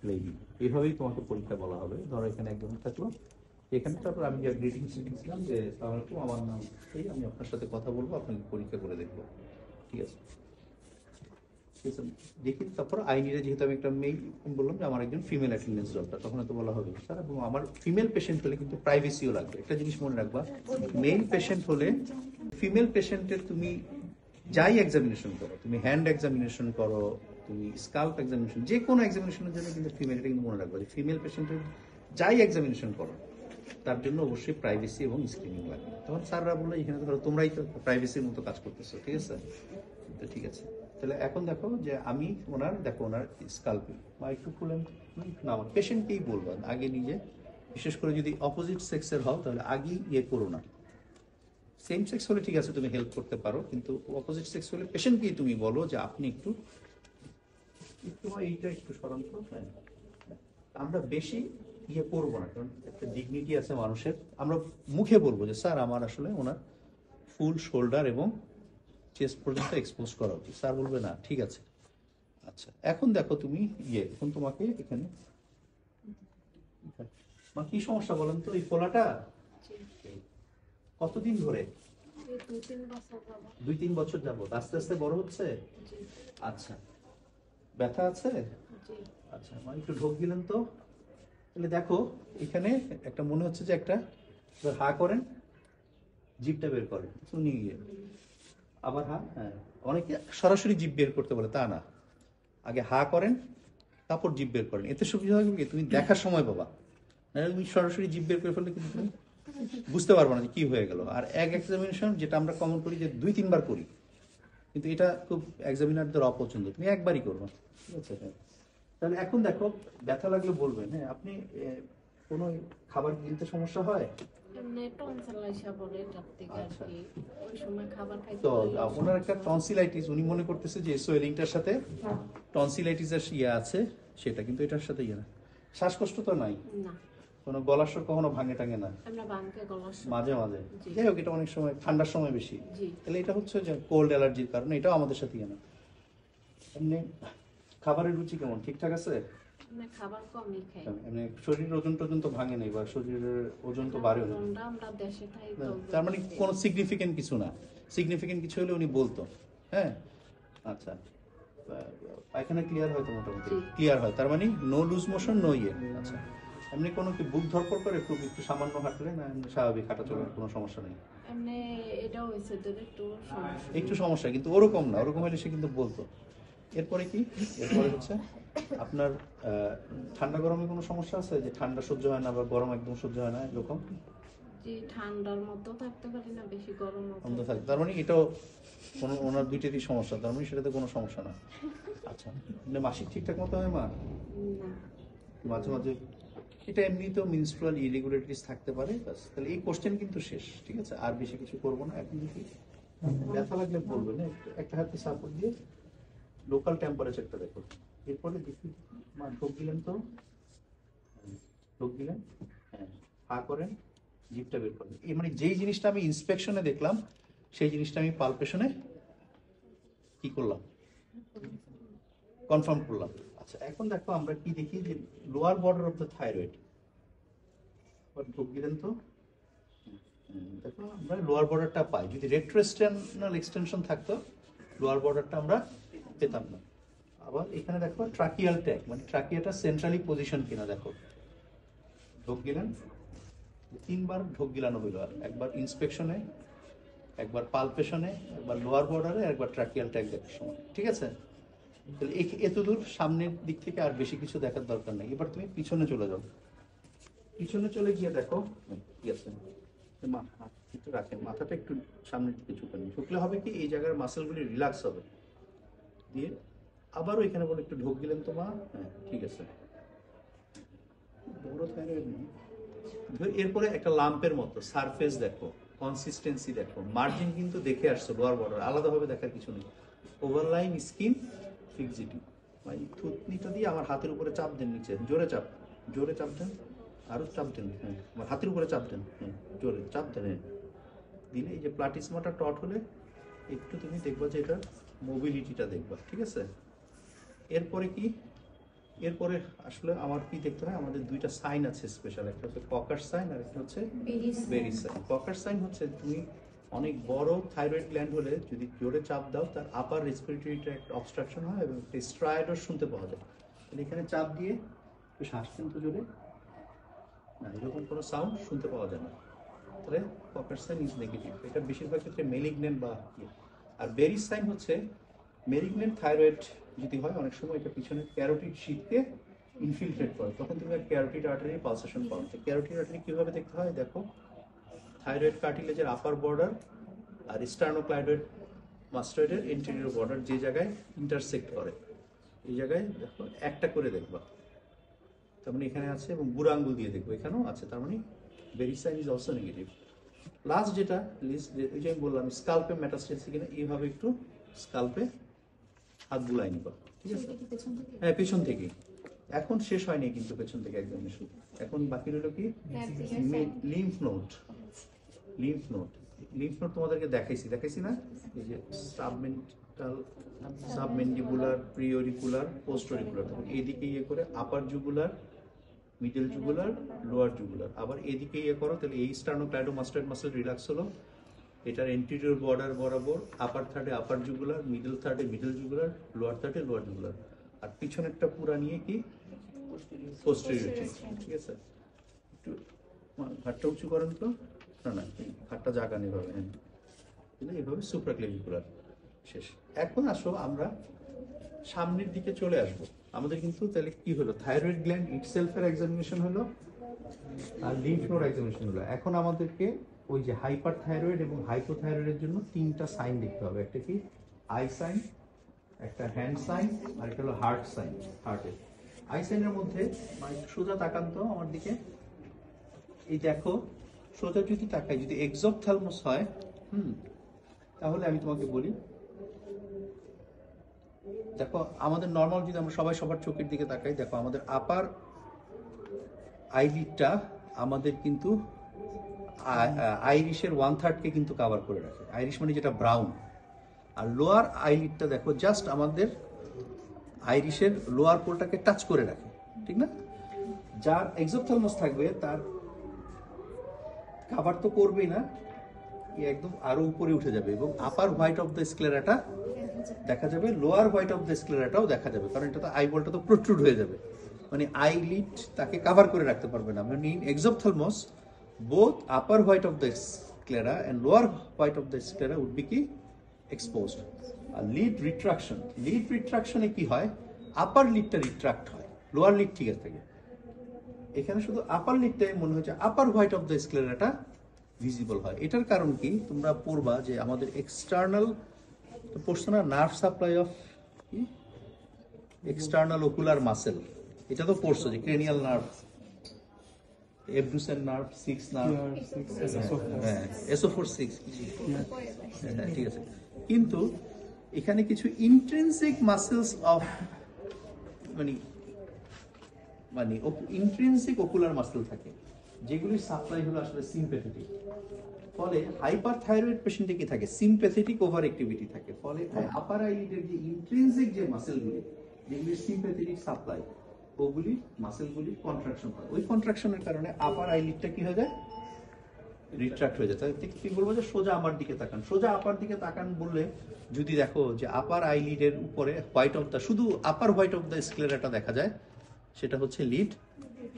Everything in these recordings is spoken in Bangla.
লেডি, এইভাবেই তোমাকে পরীক্ষা বলা হবে। ধরো এখানে একজন থাকলো, এখানে তারপর আমি যা গ্রিটিংস লিখেছিলাম যে আসসালামু আলাইকুম, আমার নাম এই, আমি আপনার সাথে কথা বলবো, আপনাকে পরীক্ষা করে দেখবো, ঠিক আছে। দেখি তারপর আইনিরা, যেহেতু আমি একটা মেইল বললাম যে আমার একজন ফিমেল অ্যাটেন্ডেন্স দরকার, তখন তো বলা হবে স্যার, এবং আমার ফিমেল পেশেন্ট হলে কিন্তু প্রাইভেসিও লাগবে। একটা জিনিস মনে রাখবা, মেল পেশেন্ট হলে, ফিমেল পেশেন্টের তুমি যাই এক্সামিনেশন করো, তুমি হ্যান্ড এক্সামিনেশন করো, তুমি স্কাল্প এক্সামিনেশন, যে কোনো এক্সামিনেশনের জন্য কিন্তু ফিমেলটা কিন্তু মনে রাখবা যে ফিমেল পেশেন্টের যাই এক্সামিনেশন করো তার জন্য অবশ্যই প্রাইভেসি এবং স্ক্রিনিং লাগবে। তখন স্যাররা বললো এখানে ধরো তোমরাই তো প্রাইভেসির মতো কাজ করতেছো, ঠিক আছে। তো ঠিক আছে, তাহলে এখন দেখো যে আমি ওনার, দেখো ওনার স্কাল্পিং বা একটু খুলেন না, আমার পেশেন্টকেই বলবো আগে নিজে, বিশেষ করে যদি অপোজিট সেক্সের হও তাহলে আগেই ইয়ে করো না। সেম সেক্স হলে ঠিক আছে তুমি হেল্প করতে পারো, কিন্তু অপোজিট সেক্স হলে পেশেন্টকেই তুমি বলো যে আপনি একটু একটু এইটা একটু সরান তো। হ্যাঁ, আমরা বেশি ইয়ে করবো না, কারণ একটা ডিগনিটি আছে মানুষের। আমরা মুখে বলবো যে স্যার আমার আসলে ওনার ফুল শোল্ডার এবং চেস্ট পর্যন্ত এক্সপোজ করা উচিত। স্যার বলবে না ঠিক আছে। আচ্ছা, এখন দেখো তুমি ইয়ে, এখন তোমাকে এখানে কি সমস্যা বলেন তো, এই ফোলাটা কতদিন ধরে? 2-3 বছর যাবত আস্তে আস্তে বড় হচ্ছে। আচ্ছা, ব্যথা আছে? আচ্ছা, মানে একটু ঢোক দিলেন তো। তাহলে দেখো এখানে একটা মনে হচ্ছে যে একটা, হা করেন, জিভটা বের করেন, শুনি গিয়ে আবার হা। হ্যাঁ, অনেকে সরাসরি জিভ বের করতে বলে, তা না, আগে হা করেন তারপর জিভ বের করেন, এতে সুবিধা হবে কি তুমি দেখার সময় পাবা। তুমি সরাসরি জিভ বের করে ফেললে কিন্তু তুমি বুঝতে পারবো না যে কি হয়ে গেল। আর এক এক্সামিনেশন যেটা আমরা কমন করি যে 2-3 বার করি, কিন্তু এটা খুব এক্সামিনারদের অপছন্দ, তুমি একবারই করবো, ঠিক আছে। তাহলে এখন দেখো ব্যথা লাগলে বলবেন। হ্যাঁ, আপনি কোনো খাবার গিলতে সমস্যা হয়? তো ওনার একটা টনসিলাইটিস, উনি মনে করতেছে যে সোয়েলিংটার সাথে টনসিলাইটিসের ইয়ে আছে, সেটা কিন্তু এটার সাথে ইয়ে না। শ্বাসকষ্ট তো নাই? কোনো গলার স্বর কখনো ভাঙে টাঙে না? মাঝে মাঝে, যাই হোক, এটা অনেক সময় ঠান্ডার সময় বেশি। তাহলে এটা হচ্ছে যে কোল্ড অ্যালার্জির কারণে, এটাও আমাদের সাথে ইয়ে না। এমনি খাবারের রুচি কেমন, ঠিকঠাক আছে? খাবার কমই খাই। মানে শরীরের ওজন টোজন তো ভাঙে নাই, বা শরীরের ওজন তো বাড়ে না, তার মানে কোনো সিগনিফিকেন্ট কিছু না। সিগনিফিকেন্ট কিছু হলে উনি বলতো। হ্যাঁ, আচ্ছা, পায়খানা ক্লিয়ার হয় তো, মোটামুটি ক্লিয়ার হয়, তার মানে নো লুজ মোশন, নো ইয়ে। আচ্ছা, এমনি কোনো কি বুক ধরপড় করে একটু একটু সামান্য হাঁটলে, না স্বাভাবিক হাঁটা চলার কোনো সমস্যা নেই? এমনি এটাও হইছে তো একটু সমস্যা, কিন্তু ওরকম না, ওরকম হলে সে কিন্তু বলতো। এরপরে কি, এরপরে হচ্ছে আপনার ঠান্ডা গরমে কোনো সমস্যা আছে, যে ঠান্ডা সহ্য হয় না বা গরম একদম সহ্য হয় না এরকম? যে ঠান্ডার মতো থাকতে পারি না, বেশি গরম মতো থাকে, তার মানে এটাও কোনো, ওনার দুইটারই সমস্যা, তার মানে সেটাতে কোনো সমস্যা না। আচ্ছা, মানে মাসিক ঠিকঠাক মতো হয় মা? মাঝে মাঝে এটা এমনিতেও মিনস্ট্রুয়াল ইরেগুলারিটিস থাকতে পারে, ব্যাস। তাহলে এই কোশ্চেন কিন্তু শেষ, ঠিক আছে, আর বেশি কিছু করবো না। এখন যদি ব্যথা লাগলে বলবেন, একটা হাতে সাপোর্ট দিয়ে লোকাল টেম্পারেচারটা দেখো। এরপরে দেখি মা, ঢোক দিলেন তো, ঢোক দিলেন, হ্যাঁ, হা করেন, জিভটা বের করেন। এই মানে যেই জিনিসটা আমি ইন্সপেকশনে দেখলাম সেই জিনিসটা আমি পালপেশনে কি করলাম, কনফার্ম করলাম। আচ্ছা, এখন দেখো আমরা কি দেখি যে lower border of the thyroid, ঢোক দিলেন তো, দেখো আমরা লোয়ার বর্ডারটা পাই। যদি রেট্রোস্টেনাল এক্সটেনশন থাকতো লোয়ার বর্ডারটা আমরা পেতাম না। আবার এখানে দেখো ট্রাকিয়াল ট্যাগ, মানে ট্রাকিয়াটা সেন্ট্রালি পজিশন কিনা দেখো। ঢোক গিলেন, 3 বার ঢোক গিলানো হইল, একবার ইন্সপেকশনে, একবার পালপেশনে, একবার লোয়ার বর্ডারে, একবার ট্রাকিয়াল ট্যাগ দেখার সময়, ঠিক আছে। তাহলে এতদূর সামনের দিক থেকে আর বেশি কিছু দেখার দরকার নেই। এবার তুমি পিছনে চলে যাও, পিছনে চলে গিয়ে দেখো কি আছে। একটু রাখেন, মাথাটা একটু সামনের দিকে ঝুঁকে নিন, ঝুঁকলে হবে কি এই জায়গার মাসেলগুলি রিল্যাক্স হবে। দিয়ে আবারও এখানে বলে একটু ঢোক দিলেন তো মা, হ্যাঁ ঠিক আছে। এরপরে একটা লাম্পের মতো সারফেস দেখো, কনসিস্টেন্সি দেখো, মার্জিন কিন্তু দেখে আসছো লোয়ার বর্ডার, আলাদাভাবে দেখার কিছু নেই। ওভারলাইন স্কিন ফিক্সিটি, মানে থুতনিটা দিয়ে আমার হাতের উপরে চাপ দেন, নিচে জোরে চাপ, জোরে চাপ দেন, আরো চাপ দেন, হ্যাঁ আমার হাতের উপরে চাপ দেন, হ্যাঁ জোরে চাপ দেন। হ্যাঁ, দিলে এই যে প্লাটিসমাটা টট হলে একটু তুমি দেখবা যে এটা মোবিলিটিটা দেখবা, ঠিক আছে। এরপরে কি এরপরে আসলে আমার কি দেখতে হয়, আমাদের দুইটা সাইন আছে স্পেশাল, একটা হচ্ছে ককার সাইন আর একটা হচ্ছে বেরি সাইন। ককার সাইন হচ্ছে তুমি অনেক বড় থাইরয়েড গ্ল্যান্ড হলে যদি জোরে চাপ দাও তার আপার রেসপিরেটরি ট্র্যাক্ট অবস্ট্রাকশন হয় এবং স্ট্রাইডর শুনতে পাওয়া যায়। তাহলে এখানে চাপ দিয়ে একটু শ্বাস কিন্তু জোরে না, এরকম কোনো সাউন্ড শুনতে পাওয়া যায় না, তাহলে ককার সাইন ইজ নেগেটিভ। এটা বেশিরভাগ ক্ষেত্রে মেলিগন্যান্ট বা ইয়ে। আর বেরি সাইন হচ্ছে মেলিগন্যান্ট থাইরয়েড যদি হয়, অনেক সময় এটা পিছনে ক্যারোটিড শীটকে ইনফিলট্রেট করে, তখন তুমি ক্যারোটিড আর্টারি পালসেশন পাও। তো ক্যারোটিড আর্টারি কিভাবে দেখতে হয় দেখো, থাইরয়েড কার্টিলেজের আপার বর্ডার আর স্টার্নোক্লাইডয়েড মাস্টয়েডের এন্টেরিয়র বর্ডার যে জায়গায় ইন্টারসেক্ট করে, এই জায়গায় দেখো একটা করে দেখবা, তার মানে এখানে আছে, এবং বুড়ো আঙ্গুল দিয়ে দেখবো এখানেও আছে, তার মানে Berry sign is also negative. Last যেটা ওই যে আমি বললাম স্কাল্পে মেটাস্টেসিস কিনা, এইভাবে একটু স্কাল্পে হাত বুলাই নিবা, ঠিক আছে? হ্যাঁ, পেছন থেকে। এখন শেষ হয়নি কিন্তু পেছন থেকে একদম শুরু, এখন বাকি রইল কি lymph node. Lymph node, lymph node তোমাদেরকে দেখাইছি না, এই যে সাবমেন্টাল, সাবমেন্ডিবুলার, প্রিঅরিকুলার, পোস্টরিকুলার। তখন এইদিকে ইয়ে করে upper jugular, middle jugular, lower jugular. আবার এদিকে ইয়ে করো, তাহলে এই স্টার্নোক্লাইডোমাস্টয়েড মাসল রিল্যাক্স হলো, এটার এন্টেরিয়র বর্ডার বরাবর আপার থার্ডে আপার জুগুলার, মিডল থার্ডে মিডল জুগুলার, লোয়ার থার্ডে লোয়ার জুগুলার, আর পিছনেরটা পুরা নিয়ে কি পোস্টেরিয়র চেইন, ঠিক আছে? একটু ঘাটটা উঁচু করেন তো, না না ঘাটটা জায়গা নেই ভাবে, হ্যাঁ এইভাবে সুপ্রাক্লেভিকুলার শেষ। এখন আসো আমরা সামনের দিকে চলে আসবো। আমাদের কিন্তু তাহলে কি হলো, থাইরয়েড গ্ল্যান্ড ইটসেলফের এক্সামিনেশন হলো আর লিম্ফ নোড এক্সামিনেশন হলো। এখন আমাদেরকে ওই যে হাইপার থাইরয়েড এবং হাইপোথাইরয়েডের জন্য তিনটা সাইন দেখতে হবে, একটা কি আই সাইন, একটা হ্যান্ড সাইন, আর একটা হলো হার্ট সাইন। হার্টের আই সাইনের মধ্যে মানে সোজা তাকান তো আমার দিকে, এই দেখো সোজা যদি তাকাই, যদি এক্সোপথ্যালমাস হয় তাহলে আমি তোমাকে বলি, দেখো আমাদের নর্মাল যদি আমরা সবাই সবার চোখের দিকে তাকাই, দেখো আমাদের আপার আইলিডটা আমাদের কিন্তু আইরিশের 1/3 কিন্তু কাভার করে রাখে, আইরিশ মানে যেটা ব্রাউন। আর লোয়ার আইলিডটা দেখো জাস্ট আমাদের আইরিশের লোয়ার পোলটাকে টাচ করে রাখে, ঠিক না? যার এক্সোপথ্যালমাস থাকবে তার কাভার তো করবেই না, একদম আরো উপরে উঠে যাবে, এবং আপার হোয়াইট অফ দ্য স্ক্লেরাটা দেখা যাবে, লোয়ার হোয়াইট অফ দ্য স্ক্লেরাটাও দেখা যাবে, কারণ এটা তো আইবলটা তো প্রোট্রুড হয়ে যাবে, মানে আইলিড তাকে কভার করে রাখতে পারবে না। মানে in এক্সোপথ্যালমাস both upper white of the sclera and lower white of the sclera would be কি exposed. আর লিড রিট্রাকশন কি হয়, আপার লিডটা রিট্রাক্ট হয়, লোয়ার লিড ঠিক আছে থাকে। এখানে শুধু আপার লিডটাই মনে হচ্ছে আপার হোয়াইট অফ দ্য স্ক্লেরাটা ভিজিবল হয়। এটার কারণ কি তোমরা পড়বা যে আমাদের এক্সটার্নাল পড়ছো না, নার্ভ সাপ্লাই অফ কি এক্সটার্নাল ওকুলার মাসেল, এটা তো পড়ছো যে ক্রেনিয়াল নার্ভ, এবডুসেন নার্ভ, 6 নার্ভ, হ্যাঁ SO4 6, হ্যাঁ ঠিক আছে। কিন্তু এখানে কিছু ইন্ট্রিনসিক মাসেলস অফ মানে ইন্ট্রিনসিক ওকুলার মাসেল থাকে, যেগুলির সাপ্লাই হলো আসলে সিম্প্যাথেটিক। ফলে হাইপার থাইরয়েড পেশেন্টে কি থাকে, সিম্প্যাথেটিক ওভার অ্যাক্টিভিটি থাকে। ফলে আপার আইলিডের যে ইন্ট্রিনসিক যে মাসেলগুলি, যেগুলির সিম্প্যাথেটিক সাপ্লাই, ওগুলি মাসেলগুলি কন্ট্রাকশন হয়। ওই কন্ট্রাকশনের কারণে আপার আইলিডটা কি হয়ে যায়, রিট্রাক্ট হয়ে যায়। তাহলে কি বলবো যে সোজা আমার দিকে তাকান, সোজা আপার দিকে তাকান বললে যদি দেখো যে আপার আইলিডের উপরে হোয়াইট অফ দ্য, শুধু আপার হোয়াইট অফ দ্য স্ক্লেরাটা দেখা যায়, সেটা হচ্ছে লিড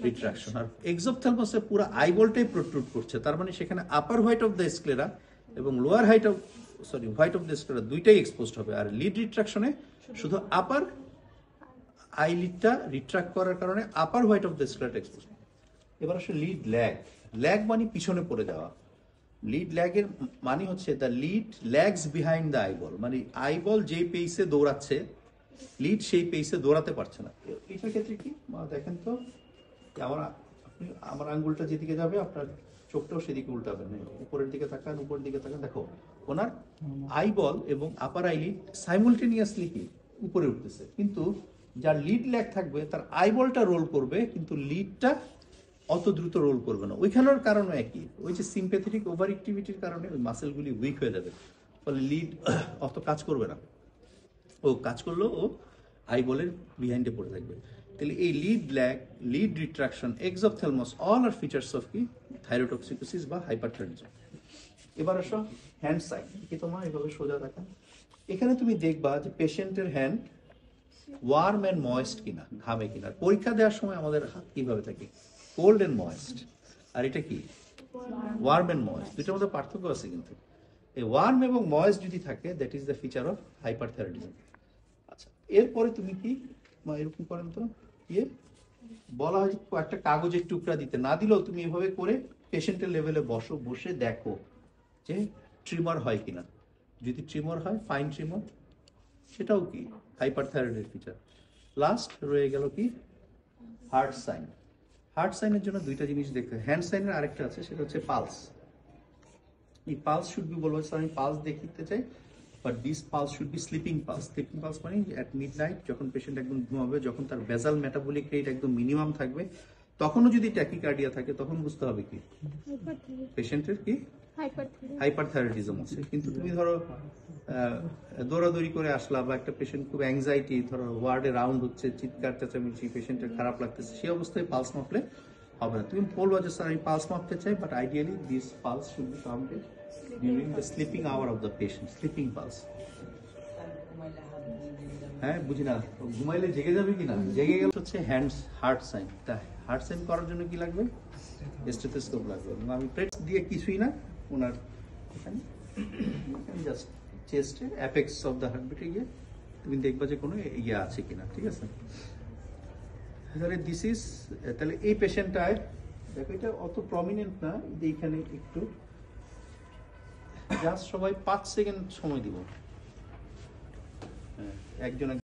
রিট্রাকশন। আর এক্সোপথ্যালমাসে পুরো আইবলটাই প্রোট্রুড করছে, তার মানে সেখানে আপার হোয়াইট অফ দ্য স্ক্লেরা এবং lower white of the sclera দুইটাই এক্সপোজড হবে। আর লিড রিট্রাকশনে শুধু আপার আইলিডটা রিট্রাক্ট করার কারণে আপার হোয়াইট অফ দ্য স্ক্লেরাটা এক্সপোজ। এবার আসলে লিড ল্যাগ মানে পিছনে পড়ে যাওয়া। লিড ল্যাগের মানে হচ্ছে the lead lags behind the eyeball, মানে আইবল যেই পেইসে দৌড়াচ্ছে লিড সেই পেইসে দৌড়াতে পারছে না। এটার ক্ষেত্রে কি দেখেন তো, আপনি আমার আঙ্গুলটা যেদিকে যাবে আপনার চোখটাও সেদিকে উল্টাবেন, উপরের দিকে তাকান, উপরের দিকে তাকান, দেখো ওনার আইবল এবং আপার আইলিড সাইমultaneously কি উপরে উঠতেছে, কিন্তু যার লিড ল্যাগ থাকবে তার আইবলটা রোল করবে কিন্তু লিডটা অত দ্রুত রোল করবে না। ওইখানের কারণে একই, ওই যে সিম্প্যাথেটিক ওভার অ্যাক্টিভিটির কারণে ওই মাসেলগুলি উইক হয়ে যাবে, ফলে লিড অত কাজ করবে না। ও কাজ করলেও ও আইবলের বিহাইন্ডে পড়ে থাকবে। তাহলে এই lid lag, lid retraction, exophthalmos all are features of কি থাইরোটক্সিকোসিস বা হাইপারথাইরয়েডিজম। এবার আসো হ্যান্ড সাইন, কি তোমার এভাবে সোজা রাখা। এখানে তুমি দেখবা যে পেশেন্টের হ্যান্ড ওয়ার্ম অ্যান্ড ময়েস্ট কিনা, ঘামে কিনা। পরীক্ষা দেওয়ার সময় আমাদের হাত কিভাবে থাকে, কোল্ড অ্যান্ড ময়েস্ট, আর এটা কি ওয়ার্ম অ্যান্ড ময়েস্ট। দুটোর মধ্যে পার্থক্য আছে কিন্তু। এই ওয়ার্ম এবং ময়েস্ট যদি থাকে, that is the feature of hyperthyroidism. আচ্ছা, এরপরে তুমি কি এরকম করেন তো, ইয়ে বলা হয় যে একটা কাগজের টুকরা দিতে, না দিলেও তুমি এভাবে করে পেশেন্টের লেভেলে বসো, বসে দেখো যে ট্রিমার হয় কিনা। যদি ট্রিমার হয়, ফাইন ট্রিমার, সেটাও কি হাইপারথাইরয়েডের ফিচার। লাস্ট রয়ে গেল কি হার্ট সাইন। হার্ট সাইনের জন্য দুইটা জিনিস দেখতে, হ্যান্ড সাইনের আরেকটা আছে, সেটা হচ্ছে পালস। এই পালস শুড বি, বলবো আমি পালস দেখতে চাই, but this pulse should be sleeping pulse. Sleeping pulse মানে অ্যাট মিড নাইট, যখন পেশেন্ট একদম ঘুমাবে, যখন তার বেজাল মেটাবলিক রেট একদম মিনিমাম থাকবে, তখনও যদি ট্যাকিকার্ডিয়া থাকে, তখন বুঝতে হবে কি পেশেন্টের কি হাইপারথাইরয়েডিজম আছে। কিন্তু তুমি ধরো দৌড়াদৌড়ি করে আসলা, বা একটা পেশেন্ট খুব অ্যাংজাইটি, ধরো ওয়ার্ডে রাউন্ড হচ্ছে, চিৎকার চেঁচামেচি, পেশেন্টের খারাপ লাগতেছে, সেই অবস্থায় পালস মাপলে হবে না। তুমি বলবো যে স্যার আমি পালস মাপতে চাই, but ideally this pulse should be counted during the sleeping hour of the patient, sleeping pulse. হ্যাঁ, বুঝি না, ঘুমাইলে জেগে যাবে কিনা, জেগে গেলে হচ্ছে হ্যান্ডস হার্ট সাইন। তা হার্ট সাইন করার জন্য কি লাগবে, স্টেথোস্কোপ লাগবে। এবং আমি প্রেস দিয়ে কিছুই না, ওনার এখানে জাস্ট চেস্টে অ্যাপেক্স অফ দ্য হার্টবিটে গিয়ে তুমি দেখবা যে কোনো ইয়ে আছে কিনা, ঠিক আছে। তাহলে দিস ইজ, তাহলে এই পেশেন্টটায় দেখো, এটা অত প্রমিনেন্ট না, এইখানে একটু জাস্ট সবাই 5 সেকেন্ড সময় দিব। হ্যাঁ, একজন